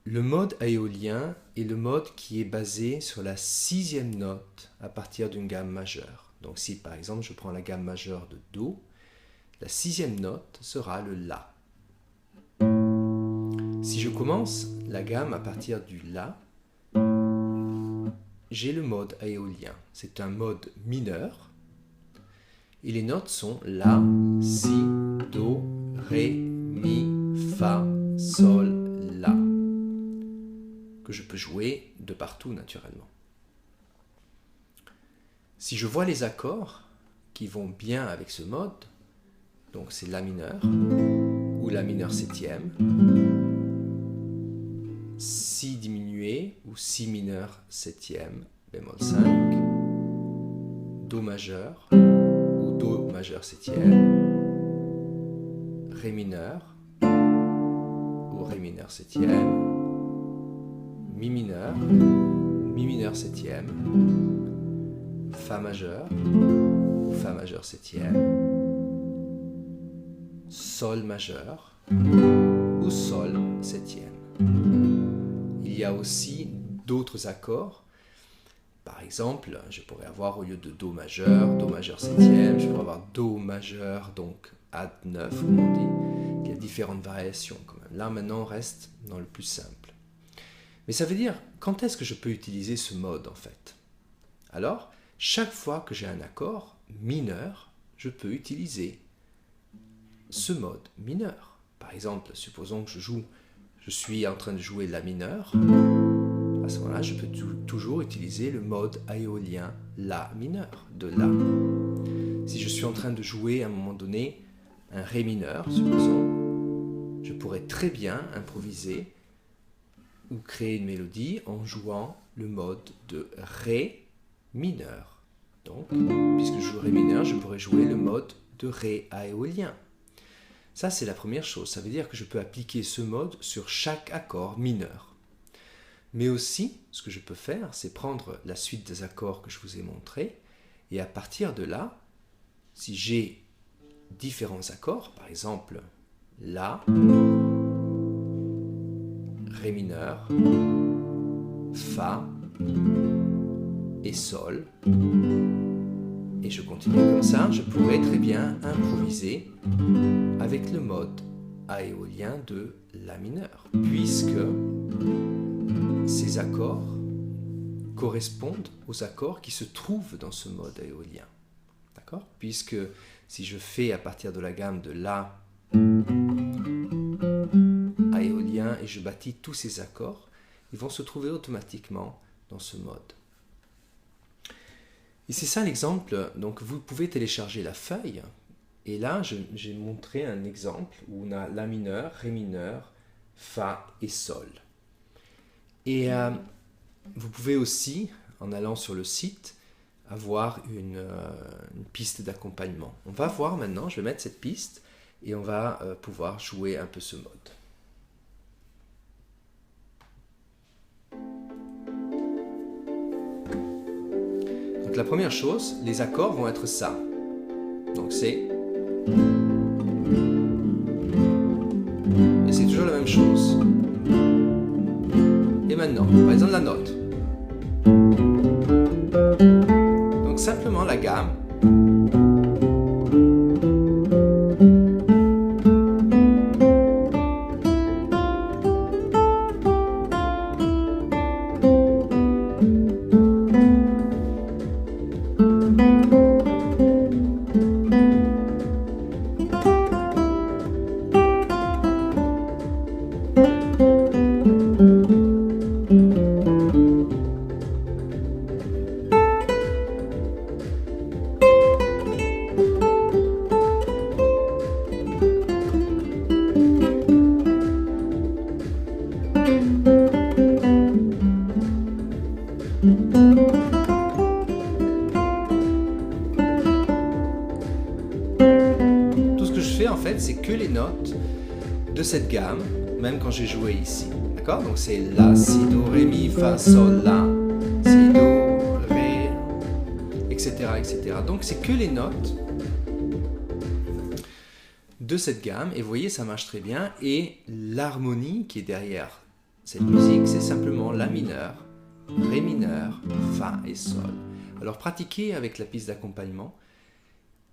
Le mode éolien est le mode qui est basé sur la sixième note à partir d'une gamme majeure. Donc si par exemple je prends la gamme majeure de Do, la sixième note sera le La. Si je commence la gamme à partir du La, j'ai le mode éolien. C'est un mode mineur. Et les notes sont La, Si, Do, Ré, Mi, Fa, Sol, La, que je peux jouer de partout naturellement. Si je vois les accords qui vont bien avec ce mode, donc c'est La mineur ou La mineur septième, Si diminué ou Si mineur septième, bémol 5, Do majeur ou Do majeur septième, Ré mineur ou Ré mineur septième, Mi mineur septième, Fa majeur ou Fa majeur septième, Sol majeur ou Sol septième. Il y a aussi d'autres accords. Par exemple, je pourrais avoir au lieu de Do majeur septième, je pourrais avoir Do majeur, donc Add 9 comme on dit. Il y a différentes variations quand même. Là maintenant on reste dans le plus simple. Mais ça veut dire, quand est-ce que je peux utiliser ce mode en fait? Alors, chaque fois que j'ai un accord mineur, je peux utiliser ce mode mineur. Par exemple, supposons que je suis en train de jouer La mineur. À ce moment-là, je peux toujours utiliser le mode éolien La mineur, de La. Si je suis en train de jouer à un moment donné un Ré mineur, supposons, je pourrais très bien improviser ou créer une mélodie en jouant le mode de Ré mineur. Donc, puisque je joue Ré mineur, je pourrais jouer le mode de Ré éolien. Ça, c'est la première chose. Ça veut dire que je peux appliquer ce mode sur chaque accord mineur. Mais aussi, ce que je peux faire, c'est prendre la suite des accords que je vous ai montrés, et à partir de là, si j'ai différents accords, par exemple La, Ré mineur, Fa et Sol, et je continue comme ça, je pourrais très bien improviser avec le mode éolien de La mineur, puisque ces accords correspondent aux accords qui se trouvent dans ce mode éolien. D'accord? Puisque si je fais à partir de la gamme de La éolien et je bâtis tous ces accords, ils vont se trouver automatiquement dans ce mode. Et c'est ça l'exemple. Donc vous pouvez télécharger la feuille. Et là, j'ai montré un exemple où on a La mineur, Ré mineur, Fa et Sol. Et vous pouvez aussi, en allant sur le site, avoir une piste d'accompagnement. On va voir maintenant, je vais mettre cette piste et on va pouvoir jouer un peu ce mode. Donc la première chose, les accords vont être ça. Donc c'est... Et c'est toujours la même chose. Et maintenant, par exemple la note. Donc simplement la gamme. Tout ce que je fais en fait, c'est que les notes de cette gamme, même quand j'ai joué ici. D'accord? Donc c'est La, Si, Do, Ré, Mi, Fa, Sol, La, Si, Do, Ré, etc. etc. Donc c'est que les notes de cette gamme. Et vous voyez, ça marche très bien. Et l'harmonie qui est derrière cette musique, c'est simplement La mineur, Ré mineur, Fa et Sol. Alors pratiquez avec la piste d'accompagnement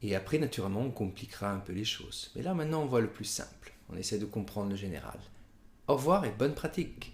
et après naturellement on compliquera un peu les choses. Mais là maintenant on voit le plus simple, on essaie de comprendre le général. Au revoir et bonne pratique!